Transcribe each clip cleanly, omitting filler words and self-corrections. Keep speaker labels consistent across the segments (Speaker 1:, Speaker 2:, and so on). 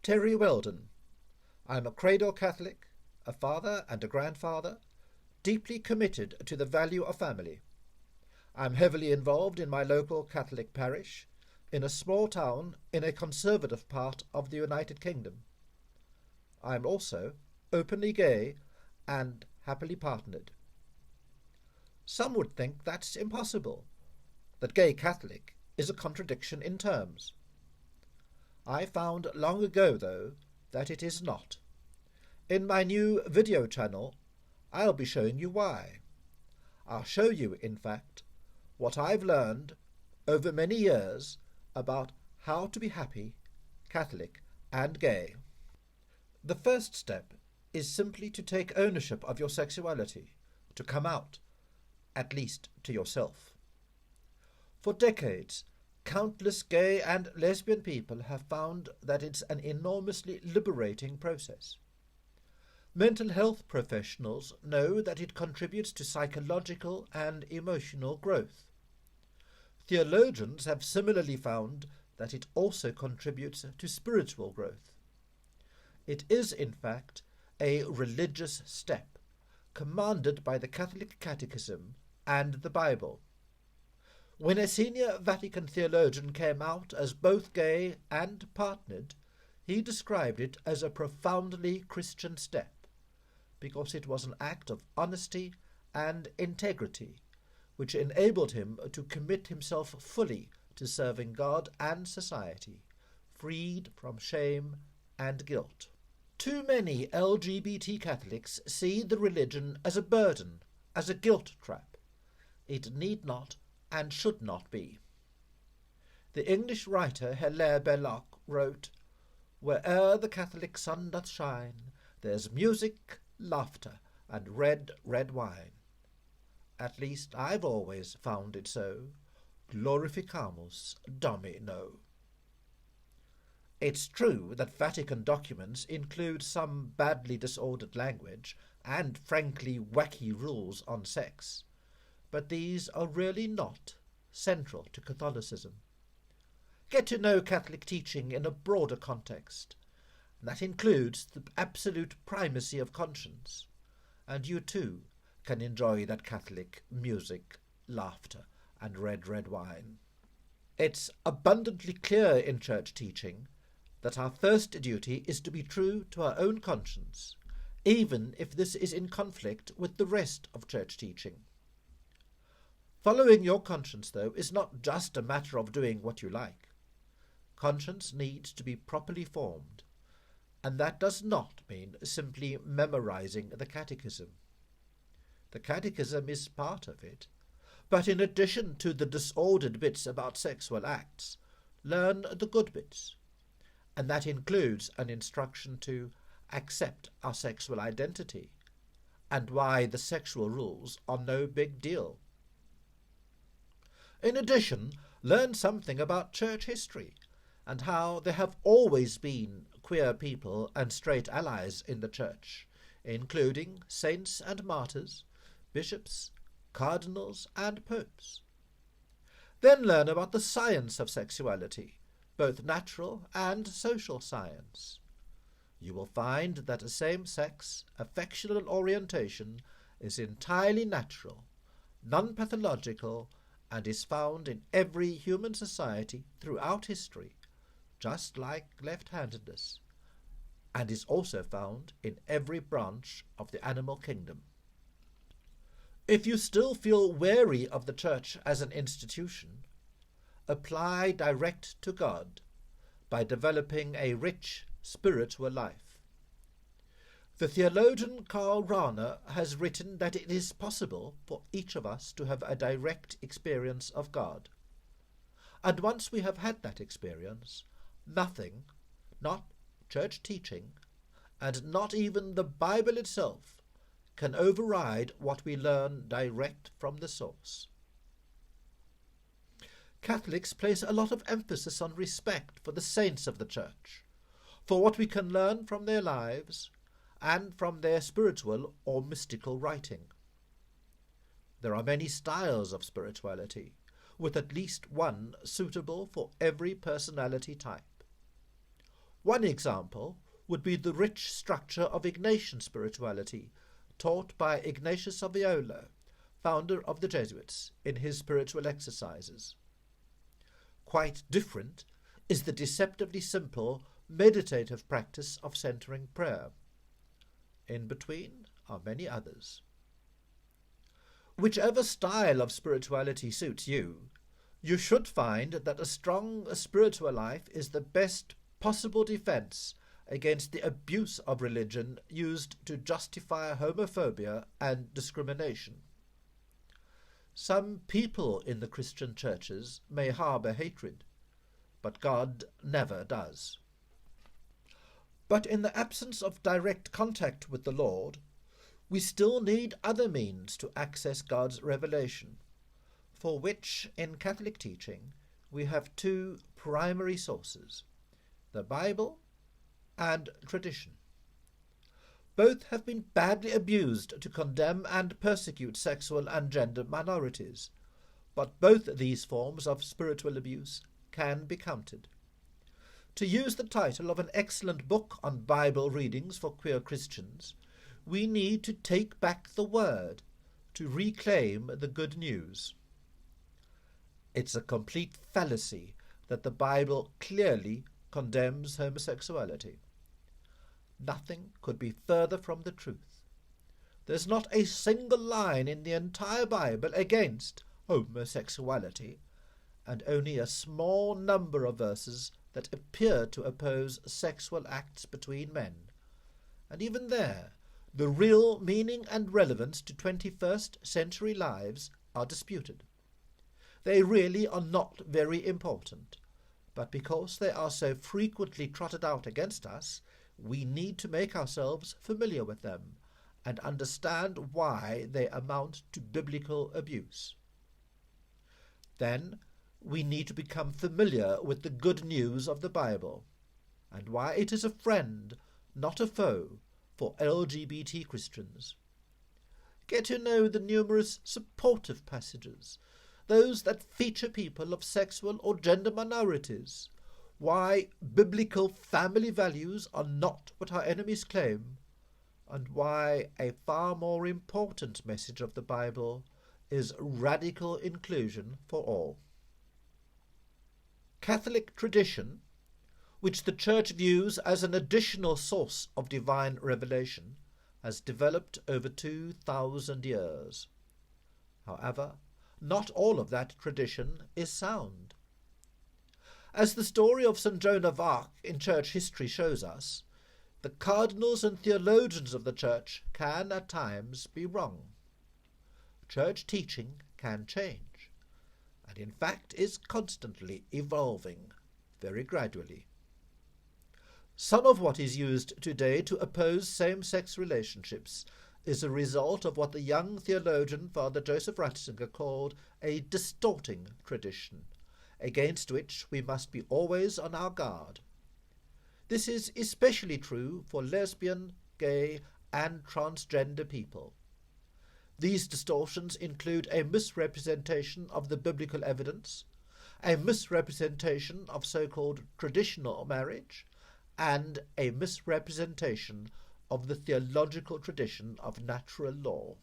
Speaker 1: Terry Weldon. I'm a cradle Catholic, a father and a grandfather, deeply committed to the value of family. I'm heavily involved in my local Catholic parish, in a small town in a conservative part of the United Kingdom. I'm also openly gay and happily partnered. Some would think that's impossible, that gay Catholic is a contradiction in terms. I found long ago, though, that it is not. In my new video channel, I'll be showing you why. I'll show you, in fact, what I've learned over many years about how to be happy, Catholic, and gay. The first step is simply to take ownership of your sexuality, to come out, at least to yourself. For decades, countless gay and lesbian people have found that it's an enormously liberating process. Mental health professionals know that it contributes to psychological and emotional growth. Theologians have similarly found that it also contributes to spiritual growth. It is, in fact, a religious step, commanded by the Catholic Catechism and the Bible. When a senior Vatican theologian came out as both gay and partnered, he described it as a profoundly Christian step, because it was an act of honesty and integrity, which enabled him to commit himself fully to serving God and society, freed from shame and guilt. Too many LGBT Catholics see the religion as a burden, as a guilt trap. It need not and should not be. The English writer Hilaire Belloc wrote, "Where'er the Catholic sun doth shine, there's music, laughter, and red, red wine. At least I've always found it so. Glorificamus Domino." It's true that Vatican documents include some badly disordered language and frankly wacky rules on sex, but these are really not central to Catholicism. Get to know Catholic teaching in a broader context. That includes the absolute primacy of conscience, and you too can enjoy that Catholic music, laughter, and red, red wine. It's abundantly clear in church teaching that our first duty is to be true to our own conscience, even if this is in conflict with the rest of church teaching. Following your conscience, though, is not just a matter of doing what you like. Conscience needs to be properly formed, and that does not mean simply memorizing the catechism. The catechism is part of it, but in addition to the disordered bits about sexual acts, learn the good bits, and that includes an instruction to accept our sexual identity and why the sexual rules are no big deal. In addition, learn something about church history and how there have always been queer people and straight allies in the church, including saints and martyrs, bishops, cardinals, and popes. Then learn about the science of sexuality, both natural and social science. You will find that a same-sex affectional orientation is entirely natural, non-pathological, and is found in every human society throughout history, just like left-handedness, and is also found in every branch of the animal kingdom. If you still feel wary of the church as an institution, apply direct to God by developing a rich spiritual life. The theologian Karl Rahner has written that it is possible for each of us to have a direct experience of God. And once we have had that experience, nothing, not church teaching, and not even the Bible itself, can override what we learn direct from the source. Catholics place a lot of emphasis on respect for the saints of the Church, for what we can learn from their lives and from their spiritual or mystical writing. There are many styles of spirituality, with at least one suitable for every personality type. One example would be the rich structure of Ignatian spirituality, taught by Ignatius of Loyola, founder of the Jesuits, in his spiritual exercises. Quite different is the deceptively simple meditative practice of centering prayer. In between are many others. Whichever style of spirituality suits you, you should find that a strong spiritual life is the best possible defense against the abuse of religion used to justify homophobia and discrimination. Some people in the Christian churches may harbor hatred, but God never does. But in the absence of direct contact with the Lord, we still need other means to access God's revelation, for which, in Catholic teaching, we have two primary sources, the Bible and tradition. Both have been badly abused to condemn and persecute sexual and gender minorities, but both these forms of spiritual abuse can be countered. To use the title of an excellent book on Bible readings for queer Christians, we need to take back the word, to reclaim the good news. It's a complete fallacy that the Bible clearly condemns homosexuality. Nothing could be further from the truth. There's not a single line in the entire Bible against homosexuality, and only a small number of verses that appear to oppose sexual acts between men. And even there, the real meaning and relevance to 21st century lives are disputed. They really are not very important, but because they are so frequently trotted out against us, we need to make ourselves familiar with them and understand why they amount to biblical abuse. Then we need to become familiar with the good news of the Bible and why it is a friend, not a foe, for LGBT Christians. Get to know the numerous supportive passages, those that feature people of sexual or gender minorities, why biblical family values are not what our enemies claim, and why a far more important message of the Bible is radical inclusion for all. Catholic tradition, which the Church views as an additional source of divine revelation, has developed over 2,000 years. However, not all of that tradition is sound. As the story of St. Joan of Arc in church history shows us, the cardinals and theologians of the Church can at times be wrong. Church teaching can change, and in fact is constantly evolving, very gradually. Some of what is used today to oppose same-sex relationships is a result of what the young theologian Father Joseph Ratzinger called a distorting tradition, against which we must be always on our guard. This is especially true for lesbian, gay, and transgender people. These distortions include a misrepresentation of the biblical evidence, a misrepresentation of so-called traditional marriage, and a misrepresentation of the theological tradition of natural law.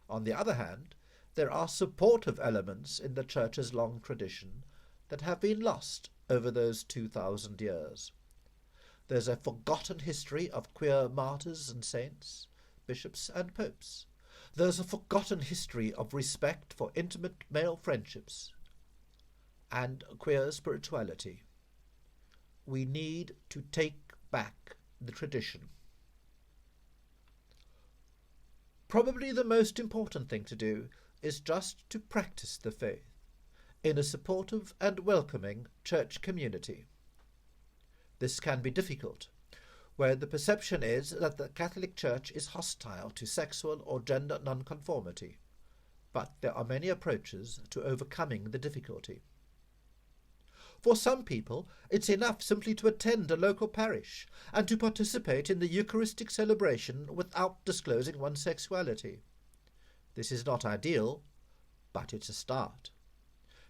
Speaker 1: On the other hand, there are supportive elements in the Church's long tradition that have been lost over those 2,000 years. There's a forgotten history of queer martyrs and saints, bishops and popes. There's a forgotten history of respect for intimate male friendships and queer spirituality. We need to take back the tradition. Probably the most important thing to do is just to practice the faith in a supportive and welcoming church community. This can be difficult, where the perception is that the Catholic Church is hostile to sexual or gender nonconformity, but there are many approaches to overcoming the difficulty. For some people, it's enough simply to attend a local parish and to participate in the Eucharistic celebration without disclosing one's sexuality. This is not ideal, but it's a start.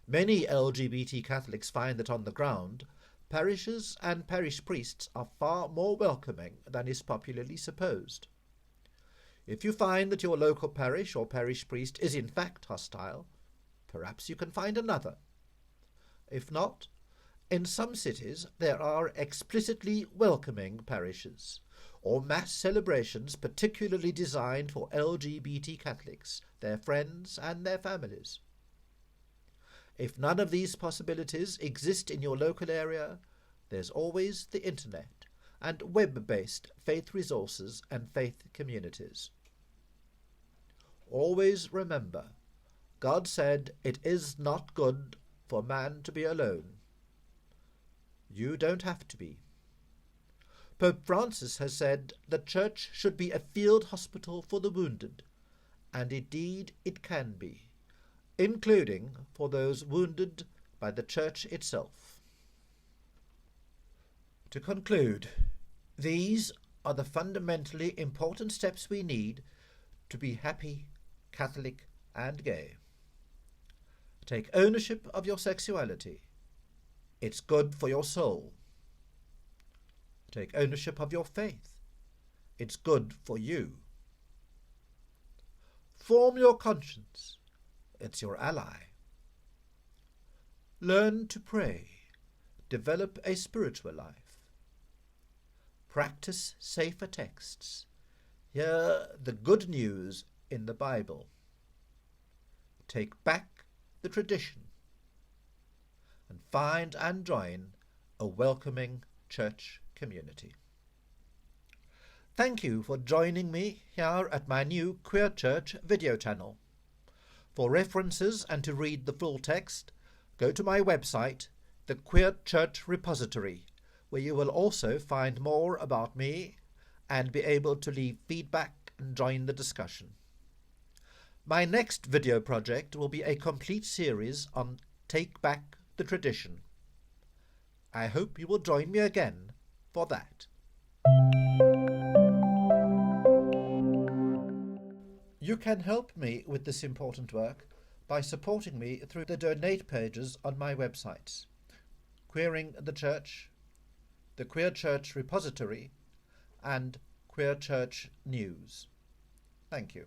Speaker 1: Many LGBT Catholics find that on the ground, parishes and parish priests are far more welcoming than is popularly supposed. If you find that your local parish or parish priest is in fact hostile, perhaps you can find another. If not, in some cities there are explicitly welcoming parishes, or mass celebrations particularly designed for LGBT Catholics, their friends and their families. If none of these possibilities exist in your local area, there's always the internet and web-based faith resources and faith communities. Always remember, God said it is not good for man to be alone. You don't have to be. Pope Francis has said the Church should be a field hospital for the wounded, and indeed it can be, including for those wounded by the Church itself. To conclude, these are the fundamentally important steps we need to be happy, Catholic and gay. Take ownership of your sexuality. It's good for your soul. Take ownership of your faith. It's good for you. Form your conscience. It's your ally. Learn to pray. Develop a spiritual life. Practice safer texts. Hear the good news in the Bible. Take back the tradition. And find and join a welcoming church community. Thank you for joining me here at my new Queer Church video channel. For references and to read the full text, go to my website, the Queer Church Repository, where you will also find more about me and be able to leave feedback and join the discussion. My next video project will be a complete series on Take Back the Tradition. I hope you will join me again for that. You can help me with this important work by supporting me through the donate pages on my websites, Queering the Church, the Queer Church Repository, and Queer Church News. Thank you.